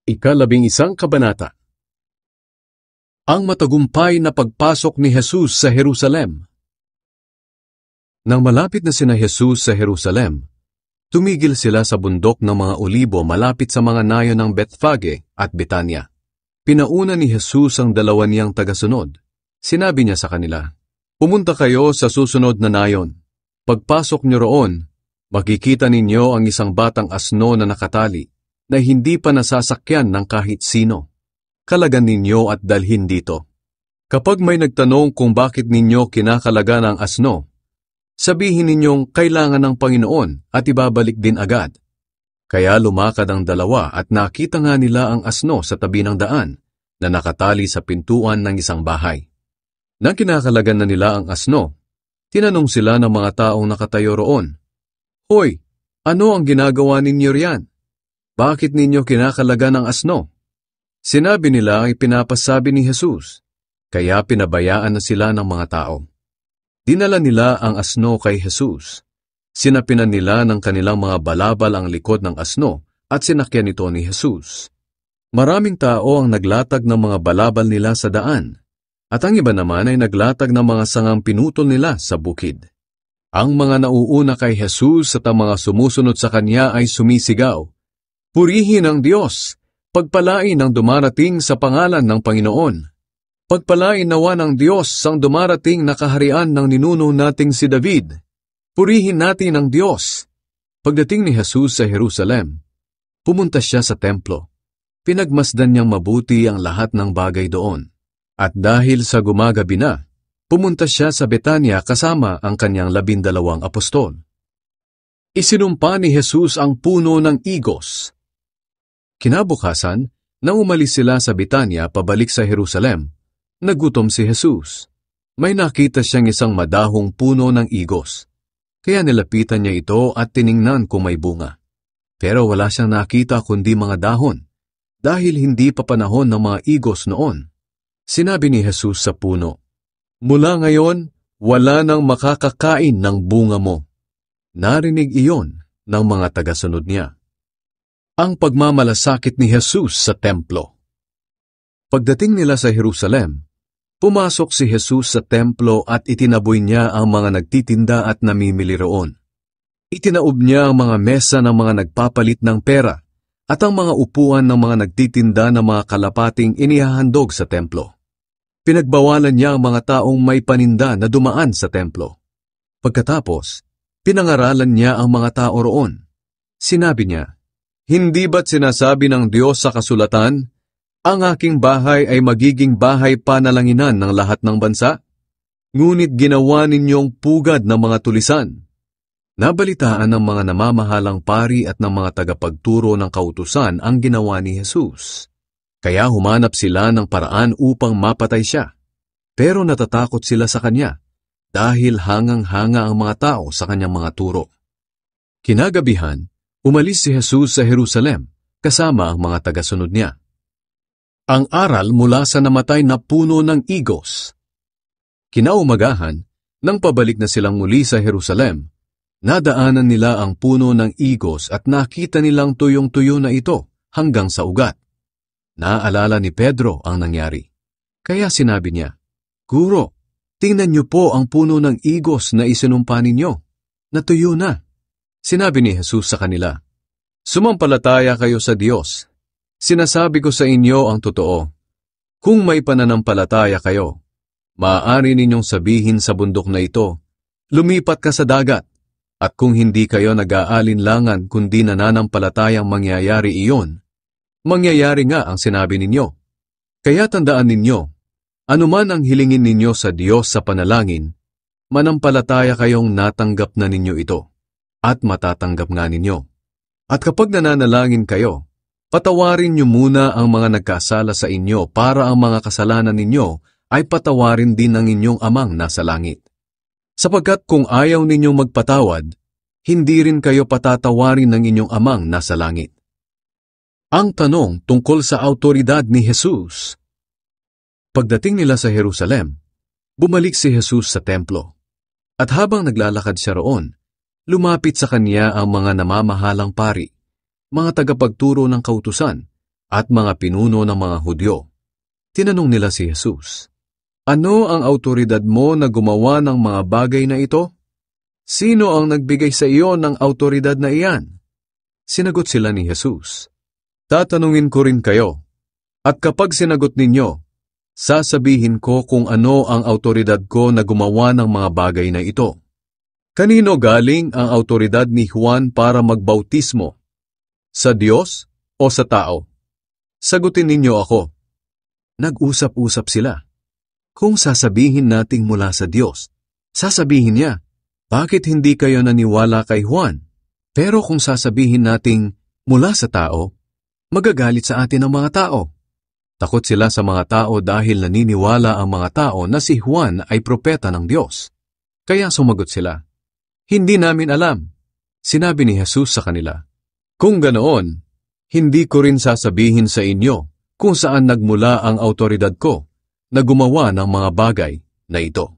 Ika-11 kabanata. Ang matagumpay na pagpasok ni Jesus sa Jerusalem. Nang malapit na sina Jesus sa Jerusalem, tumigil sila sa bundok ng mga Olibo malapit sa mga nayon ng Bethfage at Betania. Pinauna ni Jesus ang dalawa niyang tagasunod. Sinabi niya sa kanila, "Pumunta kayo sa susunod na nayon. Pagpasok niyo roon, makikita ninyo ang isang batang asno na nakatali, na hindi pa nasasakyan ng kahit sino. Kalagan ninyo at dalhin dito. Kapag may nagtanong kung bakit ninyo kinakalagan ang asno, sabihin ninyong kailangan ng Panginoon at ibabalik din agad." Kaya lumakad ang dalawa at nakita nga nila ang asno sa tabi ng daan na nakatali sa pintuan ng isang bahay. Nang kinakalagan na nila ang asno, tinanong sila ng mga taong nakatayo roon, "Hoy, ano ang ginagawa ninyo riyan? Bakit ninyo kinakalagan ang asno?" Sinabi nila ay pinapasabi ni Jesus, kaya pinabayaan na sila ng mga tao. Dinala nila ang asno kay Jesus. Sinapinan nila ng kanilang mga balabal ang likod ng asno at sinakyan ito ni Jesus. Maraming tao ang naglatag ng mga balabal nila sa daan, at ang iba naman ay naglatag ng mga sangang pinutol nila sa bukid. Ang mga nauuna kay Jesus at ang mga sumusunod sa kanya ay sumisigaw, "Purihin ang Diyos! Pagpalain ang dumarating sa pangalan ng Panginoon! Pagpalain nawa ng Diyos ang dumarating na kaharian ng ninuno nating si David! Purihin natin ang Diyos!" Pagdating ni Jesus sa Jerusalem, pumunta siya sa templo. Pinagmasdan niyang mabuti ang lahat ng bagay doon. At dahil sa gumagabi na, pumunta siya sa Betania kasama ang kanyang 12 apostol. Isinumpa ni Jesus ang puno ng igos. Kinabukasan, nang umalis sila sa Betania pabalik sa Jerusalem, nagutom si Jesus. May nakita siyang isang madahong puno ng igos. Kaya nilapitan niya ito at tiningnan kung may bunga. Pero wala siyang nakita kundi mga dahon, dahil hindi pa panahon ng mga igos noon. Sinabi ni Jesus sa puno, "Mula ngayon, wala nang makakakain ng bunga mo." Narinig iyon ng mga tagasunod niya. Ang pagmamalasakit ni Jesus sa templo. Pagdating nila sa Jerusalem, pumasok si Jesus sa templo at itinaboy niya ang mga nagtitinda at namimili roon. Itinaob niya ang mga mesa ng mga nagpapalit ng pera at ang mga upuan ng mga nagtitinda ng mga kalapating inihahandog sa templo. Pinagbawalan niya ang mga taong may paninda na dumaan sa templo. Pagkatapos, pinangaralan niya ang mga tao roon. Sinabi niya, "Hindi ba't sinasabi ng Diyos sa kasulatan, 'Ang aking bahay ay magiging bahay panalanginan ng lahat ng bansa'? Ngunit ginawa ninyong pugad ng mga tulisan." Nabalitaan ng mga namamahalang pari at ng mga tagapagturo ng kautusan ang ginawa ni Jesus. Kaya humanap sila ng paraan upang mapatay siya. Pero natatakot sila sa kanya dahil hangang-hanga ang mga tao sa kanyang mga turo. Kinagabihan, umalis si Jesus sa Jerusalem kasama ang mga tagasunod niya. Ang aral mula sa namatay na puno ng igos. Kinaumagahan, nang pabalik na silang muli sa Jerusalem, nadaanan nila ang puno ng igos at nakita nilang tuyong-tuyo na ito hanggang sa ugat. Naaalala ni Pedro ang nangyari. Kaya sinabi niya, "Guro, tingnan niyo po ang puno ng igos na isinumpa ninyo. Natuyo na." Sinabi ni Jesus sa kanila, "Sumampalataya kayo sa Diyos. Sinasabi ko sa inyo ang totoo. Kung may pananampalataya kayo, maaari ninyong sabihin sa bundok na ito, 'Lumipat ka sa dagat.' At kung hindi kayo nag-aalinlangan kundi nananampalatayang mangyayari iyon, mangyayari nga ang sinabi ninyo. Kaya tandaan ninyo, anuman ang hilingin ninyo sa Diyos sa panalangin, manampalataya kayong natanggap na ninyo ito, at matatanggap nga ninyo. At kapag nananalangin kayo, patawarin niyo muna ang mga nagkasala sa inyo para ang mga kasalanan ninyo ay patawarin din ng inyong Amang nasa langit. Sapagkat kung ayaw ninyong magpatawad, hindi rin kayo patatawarin ng inyong Amang nasa langit." Ang tanong tungkol sa awtoridad ni Jesus. Pagdating nila sa Jerusalem, bumalik si Jesus sa templo. At habang naglalakad siya roon, lumapit sa kanya ang mga namamahalang pari, mga tagapagturo ng kautusan, at mga pinuno ng mga Hudyo. Tinanong nila si Jesus, "Ano ang awtoridad mo na gumawa ng mga bagay na ito? Sino ang nagbigay sa iyo ng awtoridad na iyan?" Sinagot sila ni Jesus, "Tatanungin ko rin kayo, at kapag sinagot ninyo, sasabihin ko kung ano ang awtoridad ko na gumawa ng mga bagay na ito. Kanino galing ang awtoridad ni Juan para magbautismo? Sa Diyos o sa tao? Sagutin ninyo ako." Nag-usap-usap sila. Kung sasabihin nating mula sa Diyos, sasabihin niya, "Bakit hindi kayo naniwala kay Juan?" Pero kung sasabihin nating mula sa tao, magagalit sa atin ang mga tao. Takot sila sa mga tao dahil naniniwala ang mga tao na si Juan ay propeta ng Diyos. Kaya sumagot sila, "Hindi namin alam." Sinabi ni Jesus sa kanila, "Kung ganoon, hindi ko rin sasabihin sa inyo kung saan nagmula ang awtoridad ko na gumawa ng mga bagay na ito."